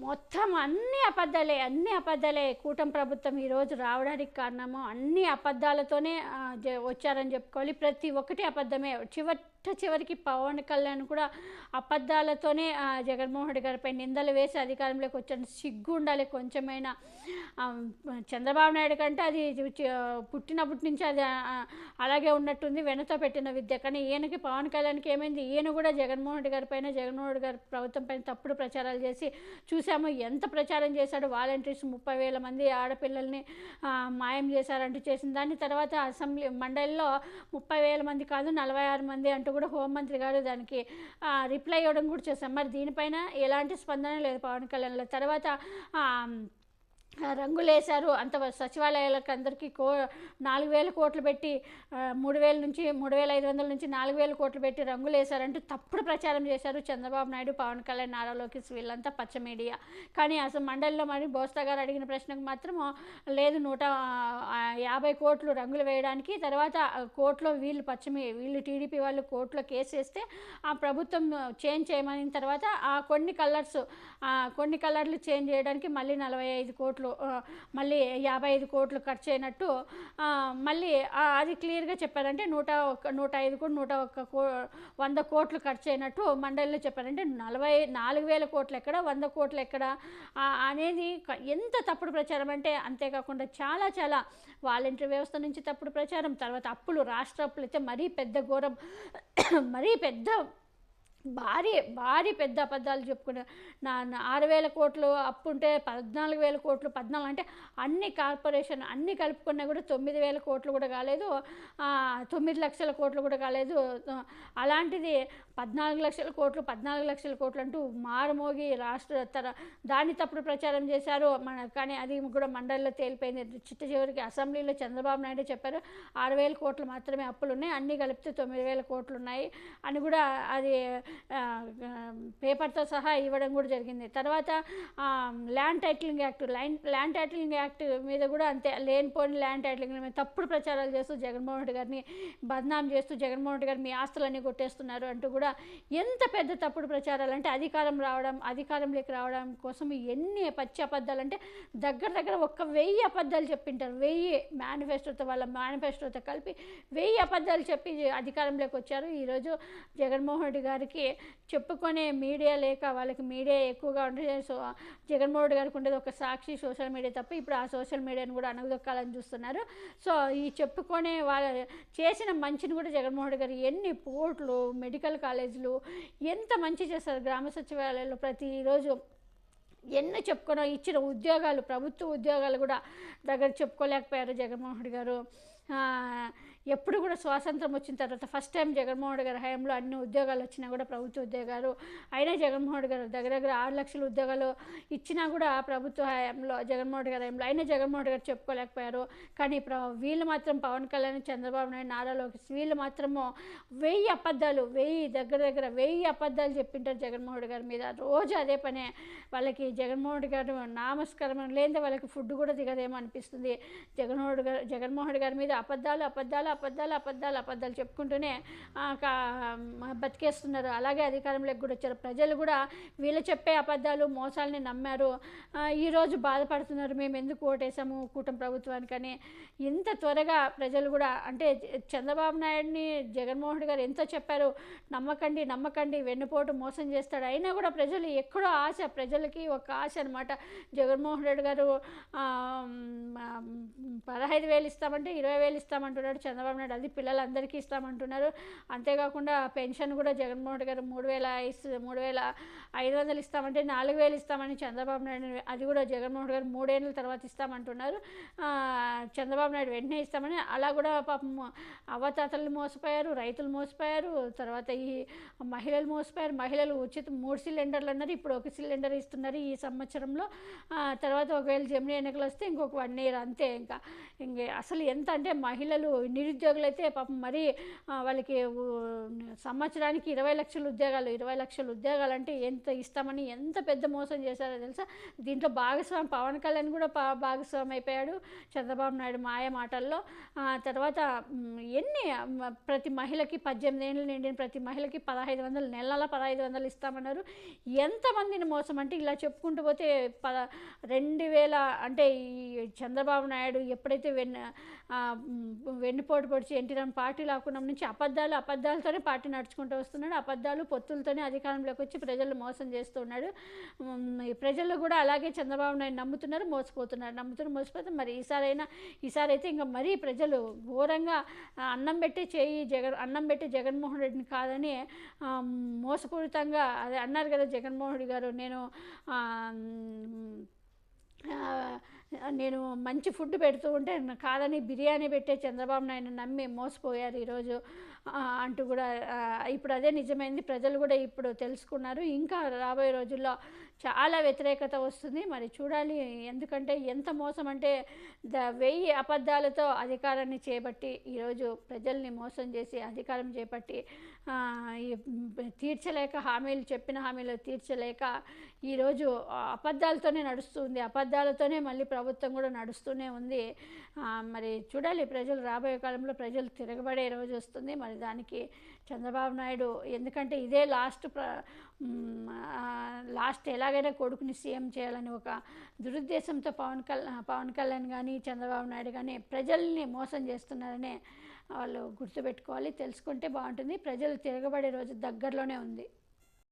మొత్తం అన్ని అబద్ధాలే, అన్ని అబద్ధాలే. కూటమి ప్రభుత్వం ఈరోజు రావడానికి కారణము అన్ని అబద్ధాలతోనే వచ్చారని చెప్పుకోవాలి. ప్రతి ఒక్కటి అబద్ధమే. చివరికి పవన్ కళ్యాణ్ కూడా అబద్ధాలతోనే జగన్మోహన్ రెడ్డి గారిపై నిందలు వేసి అధికారంలోకి వచ్చాడు. సిగ్గు ఉండాలి కొంచెమైనా. చంద్రబాబు నాయుడు కంటే అది పుట్టినప్పటి నుంచి అది అలాగే ఉన్నట్టుంది, వెనతో పెట్టిన విద్య. కానీ ఈయనకి, పవన్ కళ్యాణ్కి ఏమైంది? ఈయన కూడా జగన్మోహన్ రెడ్డి గారి పైన, జగన్మోహన్ రెడ్డి గారి ప్రభుత్వం పైన తప్పుడు ప్రచారాలు చేసి చూసాము. ఎంత ప్రచారం చేశాడు. వాలంటీర్స్ 30,000 మంది ఆడపిల్లల్ని మాయం చేశారంటూ చేసిన దాన్ని తర్వాత అసెంబ్లీ మండలిలో 30,000 మంది కాదు 46 మంది అంటూ కూడా హోంమంత్రి గారు దానికి రిప్లై ఇవ్వడం కూడా చేశాం. మరి దీనిపైన ఎలాంటి స్పందన లేదు పవన్ కళ్యాణ్లో. తర్వాత రంగులేశారు అంత సచివాలయాలకు అందరికీ 4,000 కోట్లు పెట్టి 3,000 నుంచి 3,500 నుంచి 4,000 కోట్లు పెట్టి రంగులేశారంటూ తప్పుడు ప్రచారం చేశారు చంద్రబాబు నాయుడు, పవన్ కళ్యాణ్, నారా లోకేష్ వీళ్ళంతా పచ్చ మీడియా. కానీ అసలు మండలిలో మరి బోస్తా గారు అడిగిన ప్రశ్నకు మాత్రం లేదు 150 కోట్లు రంగులు వేయడానికి, తర్వాత కోర్టులో వీళ్ళు టీడీపీ వాళ్ళు కోర్టులో కేసు వేస్తే ఆ ప్రభుత్వం చేంజ్ చేయమని తర్వాత కొన్ని కలర్లు చేంజ్ చేయడానికి మళ్ళీ 45 కోట్లు, మళ్ళీ 55 కోట్లు ఖర్చు అయినట్టు మళ్ళీ అది క్లియర్గా చెప్పారంటే 105 కోట్లు 100 కోట్లు ఖర్చు అయినట్టు మండలిలో చెప్పారంటే 44,000 కోట్లు ఎక్కడ, 100 కోట్లు ఎక్కడ అనేది ఎంత తప్పుడు ప్రచారం అంటే. అంతేకాకుండా చాలా వాలంటీర్ వ్యవస్థ నుంచి తప్పుడు ప్రచారం, తర్వాత అప్పులు, రాష్ట్ర అప్పులు అయితే మరీ పెద్ద ఘోరం, మరీ పెద్ద భారీ పెద్ద అబద్ధాలు చెప్పుకున్నారు. 6,000 కోట్లు అప్పు ఉంటే 14,000 కోట్లు, 14 అంటే అన్ని కార్పొరేషన్ అన్నీ కలుపుకున్నా కూడా 9,000 కోట్లు కూడా కాలేదు, 9 లక్షల కోట్లు కూడా కాలేదు. అలాంటిది 14 లక్షల కోట్లు అంటూ మారుమోగి దాన్ని తప్పుడు ప్రచారం చేశారు. కానీ అది కూడా మండలిలో తేలిపోయింది. చివరికి అసెంబ్లీలో చంద్రబాబు నాయుడు చెప్పారు 6,000 కోట్లు మాత్రమే అప్పులు ఉన్నాయి, అన్నీ కలిపితే 9,000 కోట్లు ఉన్నాయి అని కూడా అది పేపర్తో సహా ఇవ్వడం కూడా జరిగింది. తర్వాత ల్యాండ్ టైటిలింగ్ యాక్ట్ మీద కూడా అంతే, లేనిపోని ల్యాండ్ టైటిలింగ్ మీద తప్పుడు ప్రచారాలు చేస్తూ జగన్మోహన్ రెడ్డి గారిని బద్నాం చేస్తూ, జగన్మోహన్ రెడ్డి గారు మీ ఆస్తులన్నీ కొట్టేస్తున్నారు అంటూ కూడా ఎంత పెద్ద తప్పుడు ప్రచారాలు అంటే. అధికారంలోకి రావడం కోసం ఎన్ని పచ్చి అబద్ధాలు అంటే దగ్గర 1,000 అబద్ధాలు చెప్పింటారు. 1000 వాళ్ళ మేనిఫెస్టోతో కలిపి 1000 అబద్ధాలు చెప్పి అధికారంలోకి వచ్చారు. ఈరోజు జగన్మోహన్ రెడ్డి గారికి చెప్పుకునే మీడియా లేక, వాళ్ళకి మీడియా ఎక్కువగా ఉంటుంది. సో జగన్మోహన్ రెడ్డి గారికి ఉండేది ఒక సాక్షి సోషల్ మీడియా తప్ప, ఇప్పుడు ఆ సోషల్ మీడియాని కూడా అనగదొక్కాలని చూస్తున్నారు. సో ఈ చెప్పుకునే వాళ్ళ చేసిన మంచిని కూడా జగన్మోహన్ రెడ్డి గారు ఎన్ని పోర్ట్లు, మెడికల్ కాలేజీలు ఎంత మంచి చేస్తారు. గ్రామ సచివాలయాల్లో ప్రతిరోజు ఎన్నో చెప్పుకున్న ఇచ్చిన ఉద్యోగాలు, ప్రభుత్వ ఉద్యోగాలు కూడా దగ్గర చెప్పుకోలేకపోయారు జగన్మోహన్ రెడ్డి గారు. ఎప్పుడు కూడా స్వాతంత్రం వచ్చిన తర్వాత ఫస్ట్ టైం జగన్మోహన్ రెడ్డి గారి హయాంలో అన్ని ఉద్యోగాలు వచ్చినా కూడా ప్రభుత్వ ఉద్యోగాలు అయినా జగన్మోహన్ రెడ్డి గారు దగ్గర 6 లక్షల ఉద్యోగాలు ఇచ్చినా కూడా ప్రభుత్వ హయాంలో, జగన్మోహన్ రెడ్డి గారి హయాంలో అయినా జగన్మోహన్ రెడ్డి గారు చెప్పుకోలేకపోయారు. కానీ వీళ్ళు మాత్రం పవన్ కళ్యాణ్, చంద్రబాబు నాయుడు, నారా లోకేష్ వీళ్ళు మాత్రము 1000 అబద్ధాలు, దగ్గర 1000 అబద్ధాలు చెప్పింటారు జగన్మోహన్ రెడ్డి గారి మీద. రోజు అదే పనే వాళ్ళకి. జగన్మోహన్ రెడ్డి గారు నామస్కారం లేదే వాళ్ళకి ఫుడ్ కూడా దిగదేమో అనిపిస్తుంది. జగన్మోహన్ రెడ్డి గారి మీద అబద్ధాలు చెప్పుకుంటూనే బతికేస్తున్నారు. అలాగే అధికారంలోకి కూడా వచ్చారు. ప్రజలు కూడా వీళ్ళు చెప్పే అబద్ధాలు, మోసాలని నమ్మారు. ఈరోజు బాధపడుతున్నారు, మేము ఎందుకు ఓటేసాము కూటమి ప్రభుత్వానికని. ఇంత త్వరగా ప్రజలు కూడా అంటే చంద్రబాబు నాయుడిని జగన్మోహన్ రెడ్డి గారు ఎంతో చెప్పారు, నమ్మకండి వెన్నుపోటు మోసం చేస్తాడు. అయినా కూడా ప్రజలు ఎక్కడో ఆశ, ప్రజలకి ఒక ఆశ అనమాట. జగన్మోహన్ రెడ్డి గారు 15,000 ఇస్తామంటే 20,000 ఇస్తామంటున్నాడు చంద్రబాబు నాయుడు, అది పిల్లలందరికీ ఇస్తామంటున్నారు. అంతేకాకుండా పెన్షన్ కూడా జగన్మోహన్ రెడ్డి గారు 3,500 ఇస్తామంటే 4,000 ఇస్తామని చంద్రబాబు నాయుడు, అది కూడా జగన్మోహన్ రెడ్డి గారు 3 ఏళ్ళ తర్వాత ఇస్తామంటున్నారు. చంద్రబాబు నాయుడు వెంటనే ఇస్తామని. అలా కూడా పాపం అవ్వతాతలు మోసపోయారు, రైతులు మోసపోయారు, తర్వాత ఈ మహిళలు మోసపోయారు. మహిళలు ఉచిత 3 సిలిండర్లు అన్నారు, ఇప్పుడు 1 సిలిండర్ ఇస్తున్నారు ఈ సంవత్సరంలో. తర్వాత ఒకవేళ జమినీ ఎన్నికలు వస్తే ఇంకొక 1 ఇయర్ అంతే. ఇంకా అసలు ఎంత అంటే మహిళలు నిరుద్యోగులైతే పాపం మరీ వాళ్ళకి సంవత్సరానికి 20 లక్షల ఉద్యోగాలు, 20 లక్షల ఉద్యోగాలు అంటే ఎంత ఇస్తామని ఎంత పెద్ద మోసం చేశారో తెలుసా. దీంట్లో భాగస్వామి పవన్ కళ్యాణ్ కూడా భాగస్వామి అయిపోయాడు చంద్రబాబు నాయుడు మాయ మాటల్లో. తర్వాత ఎన్ని ప్రతి మహిళకి 18 ఏళ్ళు నిండిన ప్రతి మహిళకి 1500 నెలల 1500 ఇస్తామన్నారు. ఎంతమందిని మోసం అంటే ఇలా చెప్పుకుంటూ పోతే 2000 అంటే ఈ చంద్రబాబు నాయుడు ఎప్పుడైతే వెన్నుపోటు పొడిచి ఎన్టీ రామారావు పార్టీ లాక్కున్న నుంచి అబద్ధాలతోనే పార్టీ నడుచుకుంటూ వస్తున్నాడు. అబద్ధాలు పొత్తులతోనే అధికారంలోకి వచ్చి ప్రజలు మోసం చేస్తున్నాడు. ప్రజలు కూడా అలాగే చంద్రబాబు నాయుడు నమ్ముతున్నారు, మోసపోతే మరి ఈసారి అయితే ఇంకా మరీ ప్రజలు ఘోరంగా అన్నం పెట్టి జగన్మోహన్ రెడ్డిని కాదని మోసపూరితంగా అదే అన్నారు కదా జగన్మోహన్ రెడ్డి గారు, నేను మంచి ఫుడ్ పెడుతూ ఉంటే కాదని బిర్యానీ పెట్టే చంద్రబాబు నాయుడు నమ్మి మోసపోయారు ఈరోజు అంటూ కూడా ఇప్పుడు అదే నిజమైంది. ప్రజలు కూడా ఇప్పుడు తెలుసుకున్నారు. ఇంకా రాబోయే రోజుల్లో చాలా వ్యతిరేకత వస్తుంది. మరి చూడాలి. ఎందుకంటే ఎంత మోసం అంటే 1000 అబద్ధాలతో అధికారాన్ని చేపట్టి ఈరోజు ప్రజల్ని మోసం చేసి అధికారం చేపట్టి తీర్చలేక చెప్పిన హామీలు తీర్చలేక ఈరోజు అబద్ధాలతోనే నడుస్తుంది. అబద్ధాలతోనే మళ్ళీ ప్రభుత్వం కూడా నడుస్తూనే ఉంది. మరి చూడాలి. ప్రజలు రాబోయే కాలంలో ప్రజలు తిరగబడే రోజు వస్తుంది. మరి దానికి చంద్రబాబు నాయుడు ఎందుకంటే ఇదే లాస్ట్ ఎలాగైనా కొడుకుని సీఎం చేయాలని ఒక దురుద్దేశంతో పవన్ కళ్యాణ్ కానీ చంద్రబాబు నాయుడు కానీ ప్రజల్ని మోసం చేస్తున్నారనే వాళ్ళు గుర్తుపెట్టుకోవాలి. తెలుసుకుంటే బాగుంటుంది. ప్రజలు తిరగబడే రోజు దగ్గరలోనే ఉంది.